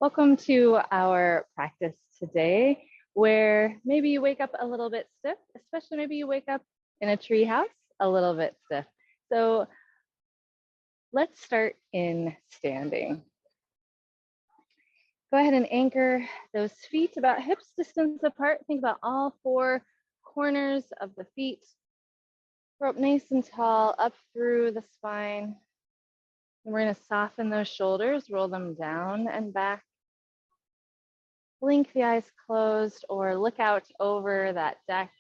Welcome to our practice today, where maybe you wake up a little bit stiff, especially maybe you wake up in a tree house a little bit stiff. So let's start in standing. Go ahead and anchor those feet about hips distance apart. Think about all four corners of the feet. Rope nice and tall up through the spine. And we're going to soften those shoulders, roll them down and back. Blink the eyes closed or look out over that deck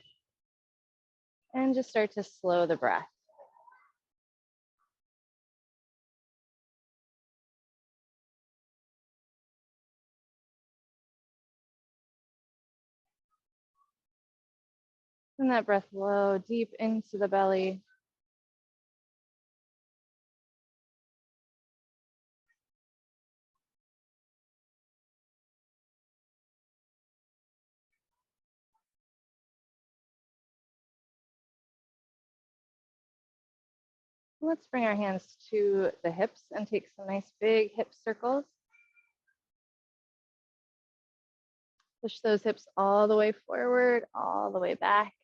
and just start to slow the breath. Send that breath low, deep into the belly. Let's bring our hands to the hips and take some nice big hip circles. Push those hips all the way forward, all the way back.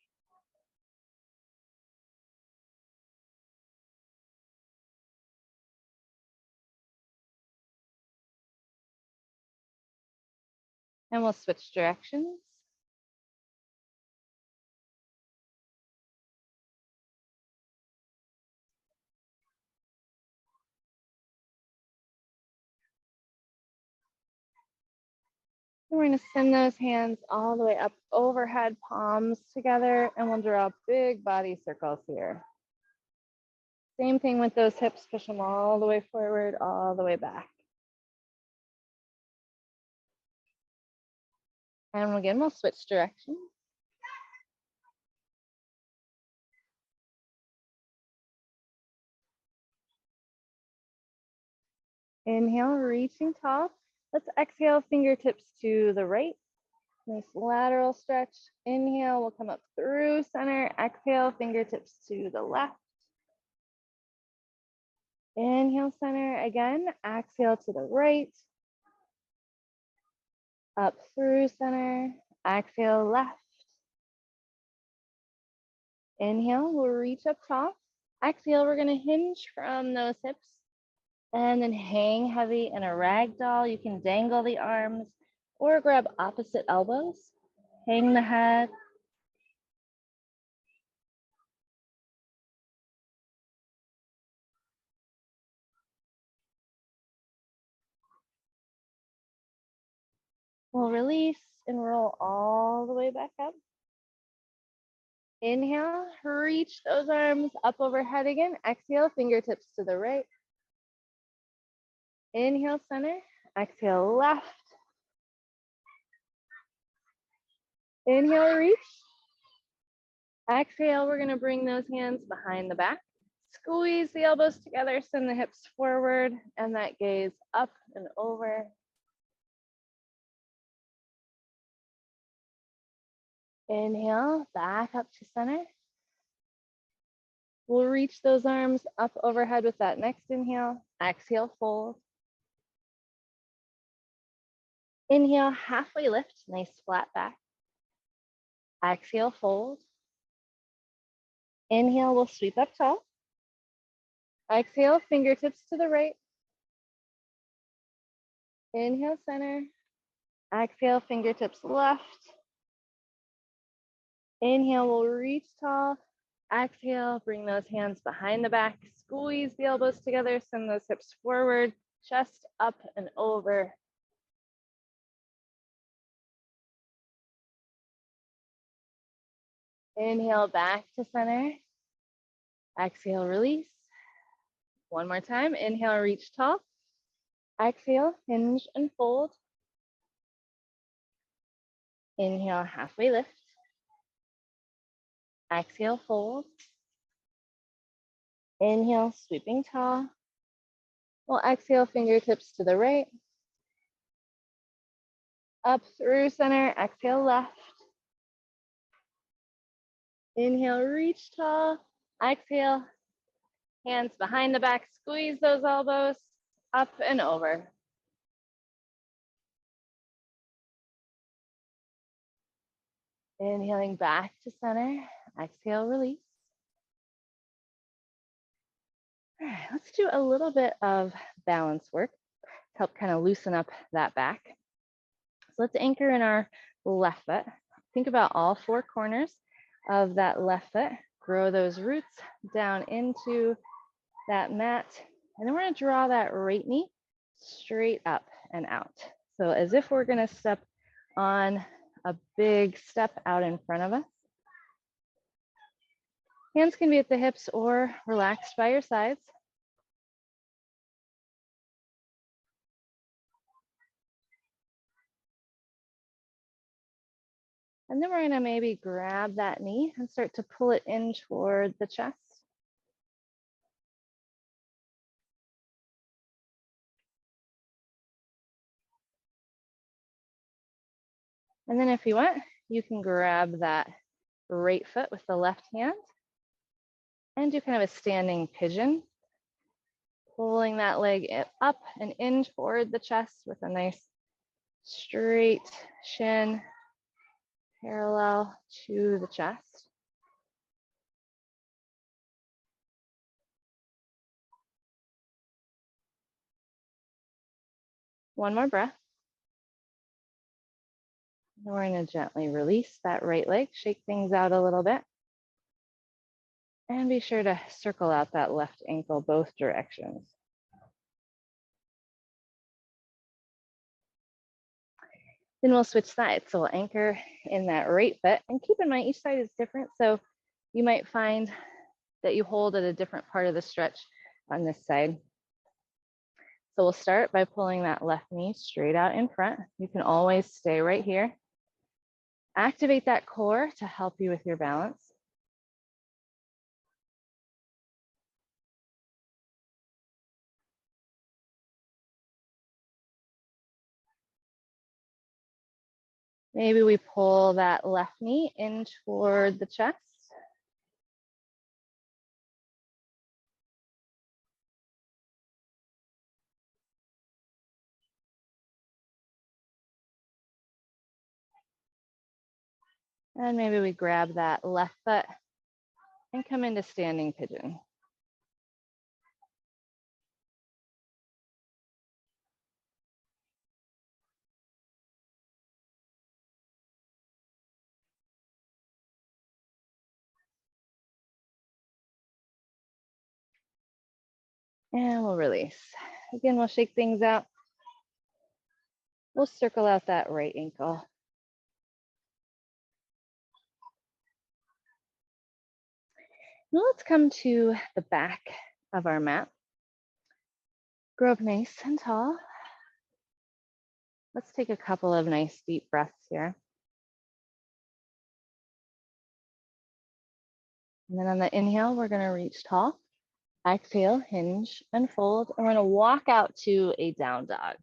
And we'll switch directions. We're going to send those hands all the way up overhead, palms together, and we'll draw big body circles here. Same thing with those hips, push them all the way forward, all the way back. And again, we'll switch directions. Inhale, reaching tall. Let's exhale, fingertips to the right. Nice lateral stretch. Inhale, we'll come up through center. Exhale, fingertips to the left. Inhale, center again. Exhale to the right. Up through center. Exhale, left. Inhale, we'll reach up top. Exhale, we're gonna hinge from those hips and then hang heavy in a rag doll. You can dangle the arms or grab opposite elbows. Hang the head. We'll release and roll all the way back up. Inhale, reach those arms up overhead again. Exhale, fingertips to the right. Inhale, center. Exhale, left. Inhale, reach. Exhale, we're gonna bring those hands behind the back. Squeeze the elbows together, send the hips forward, and that gaze up and over. Inhale, back up to center. We'll reach those arms up overhead with that next inhale. Exhale, fold. Inhale, halfway lift, nice flat back. Exhale, fold. Inhale, we'll sweep up tall. Exhale, fingertips to the right. Inhale, center. Exhale, fingertips left. Inhale, we'll reach tall. Exhale, bring those hands behind the back. Squeeze the elbows together, send those hips forward, chest up and over. Inhale, back to center. Exhale, release. One more time. Inhale, reach tall. Exhale, hinge and fold. Inhale, halfway lift. Exhale, fold. Inhale, sweeping tall. We'll exhale, fingertips to the right. Up through center, exhale, left. Inhale, reach tall. Exhale, hands behind the back, squeeze those elbows, up and over. Inhaling back to center. Exhale, release. All right, let's do a little bit of balance work to help kind of loosen up that back. So let's anchor in our left foot. Think about all four corners of that left foot. Grow those roots down into that mat. And then we're going to draw that right knee straight up and out. So as if we're going to step on a big step out in front of us. Hands can be at the hips or relaxed by your sides. And then we're going to maybe grab that knee and start to pull it in toward the chest. And then if you want, you can grab that right foot with the left hand and do kind of a standing pigeon, pulling that leg up and in toward the chest with a nice straight shin parallel to the chest. One more breath. And we're going to gently release that right leg, shake things out a little bit. And be sure to circle out that left ankle both directions. Then we'll switch sides. So we'll anchor in that right foot. And keep in mind, each side is different. So you might find that you hold at a different part of the stretch on this side. So we'll start by pulling that left knee straight out in front. You can always stay right here. Activate that core to help you with your balance. Maybe we pull that left knee in toward the chest. And maybe we grab that left foot and come into standing pigeon. And we'll release. Again, we'll shake things out. We'll circle out that right ankle. Now let's come to the back of our mat. Grow up nice and tall. Let's take a couple of nice deep breaths here. And then on the inhale, we're going to reach tall. Exhale, hinge and fold. And we're going to walk out to a down dog.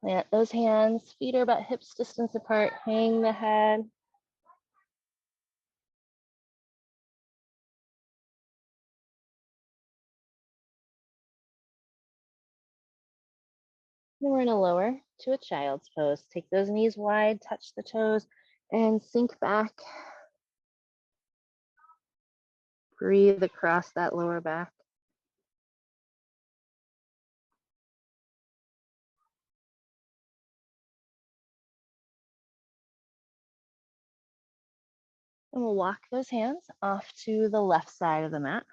Plant those hands, feet are about hips distance apart, hang the head. Then we're going to lower to a child's pose. Take those knees wide, touch the toes, and sink back. Breathe across that lower back. And we'll walk those hands off to the left side of the mat.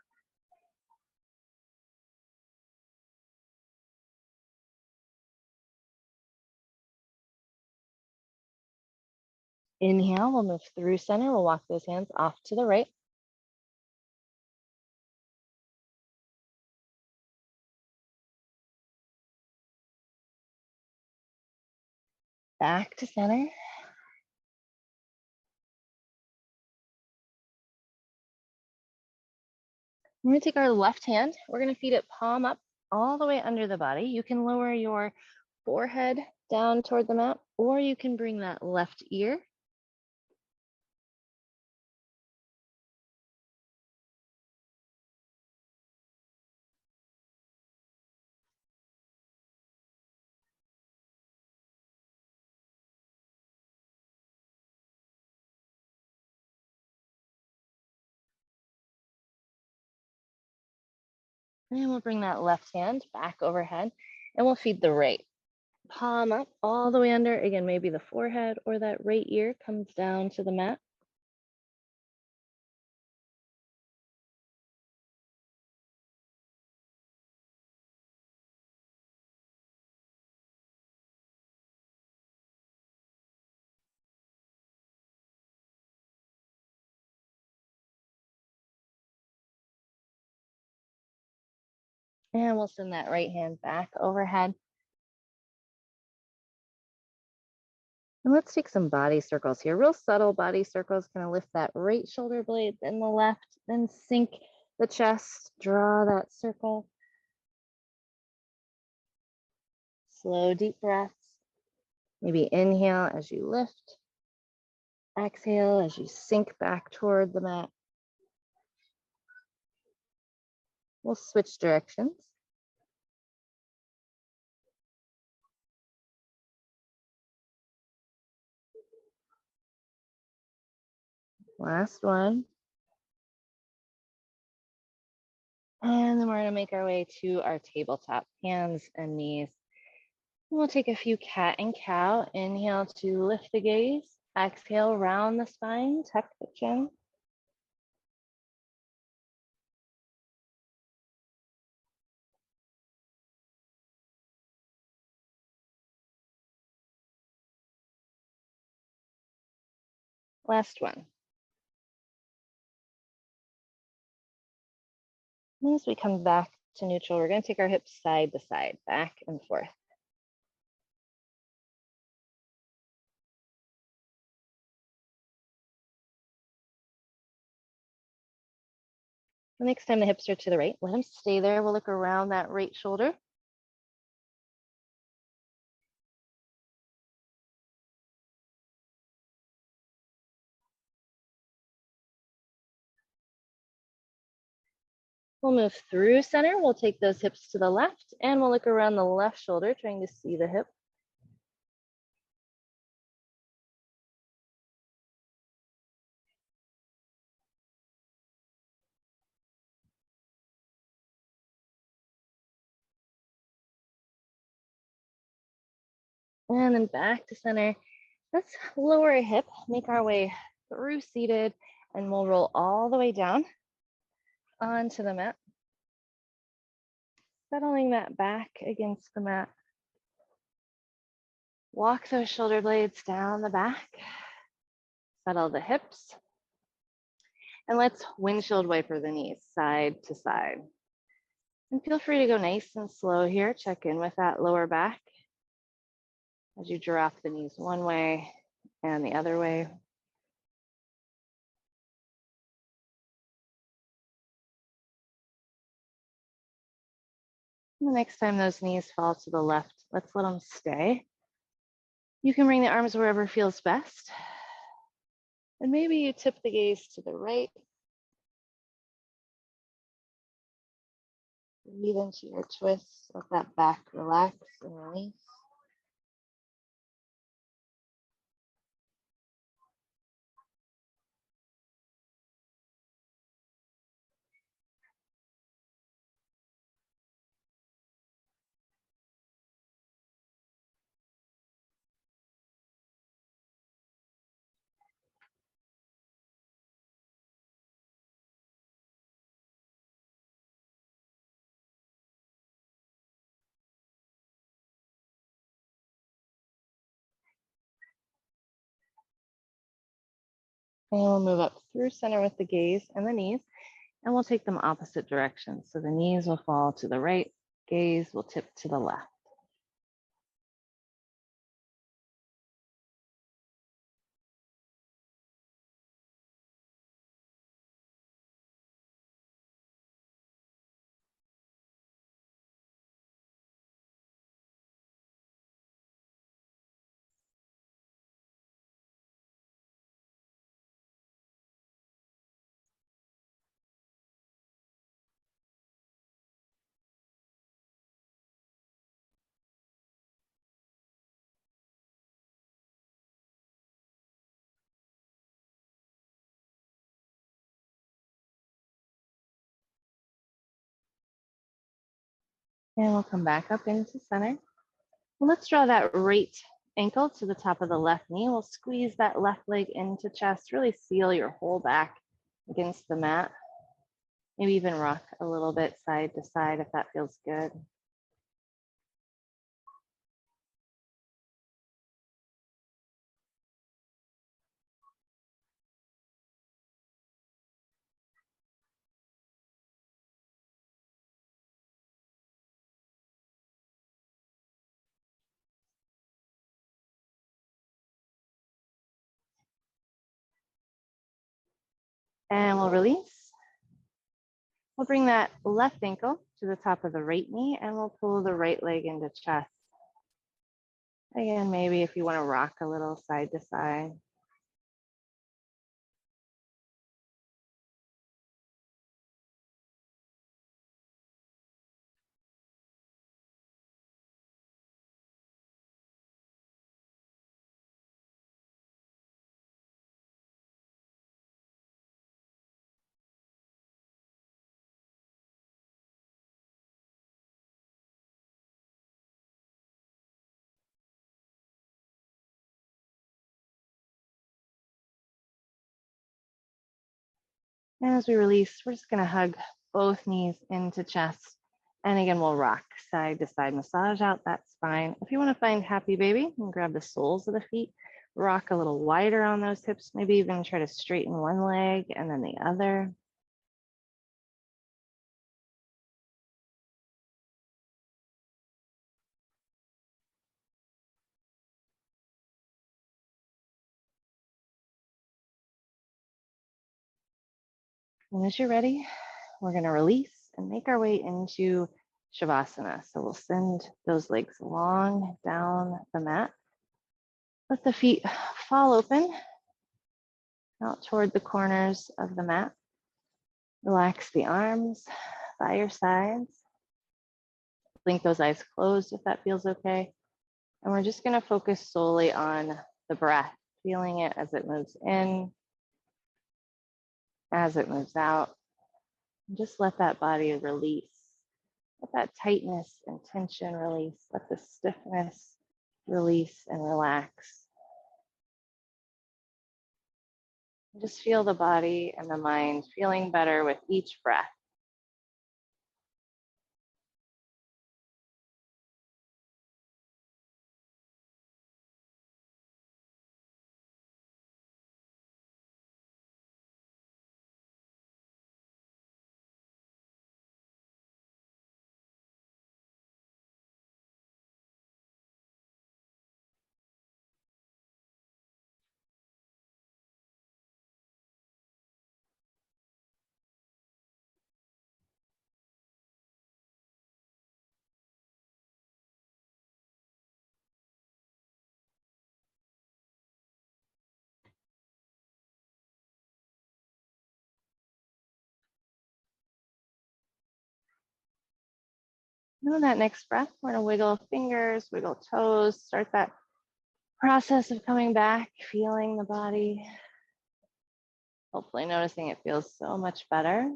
Inhale, we'll move through center. We'll walk those hands off to the right. Back to center. We're going to take our left hand. We're going to feed it palm up all the way under the body. You can lower your forehead down toward the mat, or you can bring that left ear And we'll bring that left hand back overhead and we'll feed the right palm up all the way under. Again, maybe the forehead or that right ear comes down to the mat. And we'll send that right hand back overhead. And let's take some body circles here, real subtle body circles. Gonna lift that right shoulder blade, then the left, then sink the chest, draw that circle. Slow, deep breaths. Maybe inhale as you lift. Exhale as you sink back toward the mat. We'll switch directions. Last one. And then we're gonna make our way to our tabletop, hands and knees. We'll take a few cat and cow. Inhale to lift the gaze. Exhale, round the spine, tuck the chin. Last one. And as we come back to neutral, we're gonna take our hips side to side, back and forth. The next time the hips are to the right, let them stay there. We'll look around that right shoulder. We'll move through center. We'll take those hips to the left and we'll look around the left shoulder, trying to see the hip. And then back to center. Let's lower a hip, make our way through seated, and we'll roll all the way down onto the mat. Settling that back against the mat. Walk those shoulder blades down the back. Settle the hips. And let's windshield wiper the knees side to side. And feel free to go nice and slow here. Check in with that lower back as you drop the knees one way and the other way. And the next time those knees fall to the left, let's let them stay. You can bring the arms wherever feels best. And maybe you tip the gaze to the right. Breathe into your twist. Let that back relax and release. And we'll move up through center with the gaze and the knees, and we'll take them opposite directions. So the knees will fall to the right, gaze will tip to the left. And we'll come back up into center. Well, let's draw that right ankle to the top of the left knee. We'll squeeze that left leg into chest, really seal your whole back against the mat. Maybe even rock a little bit side to side if that feels good. And we'll release. We'll bring that left ankle to the top of the right knee and we'll pull the right leg into chest. Again, maybe if you want to rock a little side to side. And as we release, we're just going to hug both knees into chest. And again, we'll rock side to side, massage out that spine. If you want to find happy baby, you can grab the soles of the feet, rock a little wider on those hips, maybe even try to straighten one leg and then the other. And as you're ready, we're going to release and make our way into Shavasana. So we'll send those legs long down the mat. Let the feet fall open out toward the corners of the mat. Relax the arms by your sides. Blink those eyes closed if that feels okay. And we're just going to focus solely on the breath, feeling it as it moves in, as it moves out. And just let that body release. Let that tightness and tension release. Let the stiffness release and relax. Just feel the body and the mind feeling better with each breath. And on that next breath, we're going to wiggle fingers, wiggle toes, start that process of coming back, feeling the body. Hopefully noticing it feels so much better.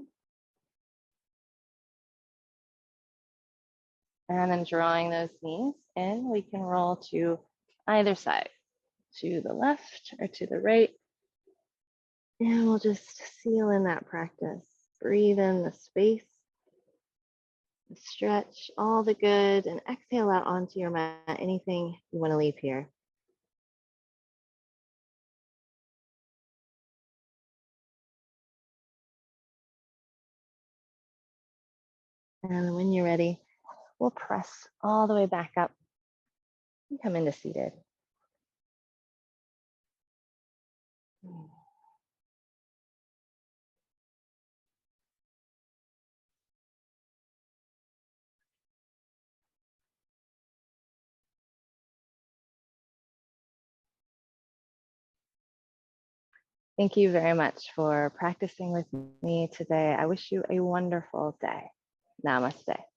And then drawing those knees in, we can roll to either side, to the left or to the right. And we'll just seal in that practice. Breathe in the space, stretch all the good, and exhale out onto your mat, anything you want to leave here. And when you're ready, we'll press all the way back up and come into seated. Thank you very much for practicing with me today. I wish you a wonderful day. Namaste.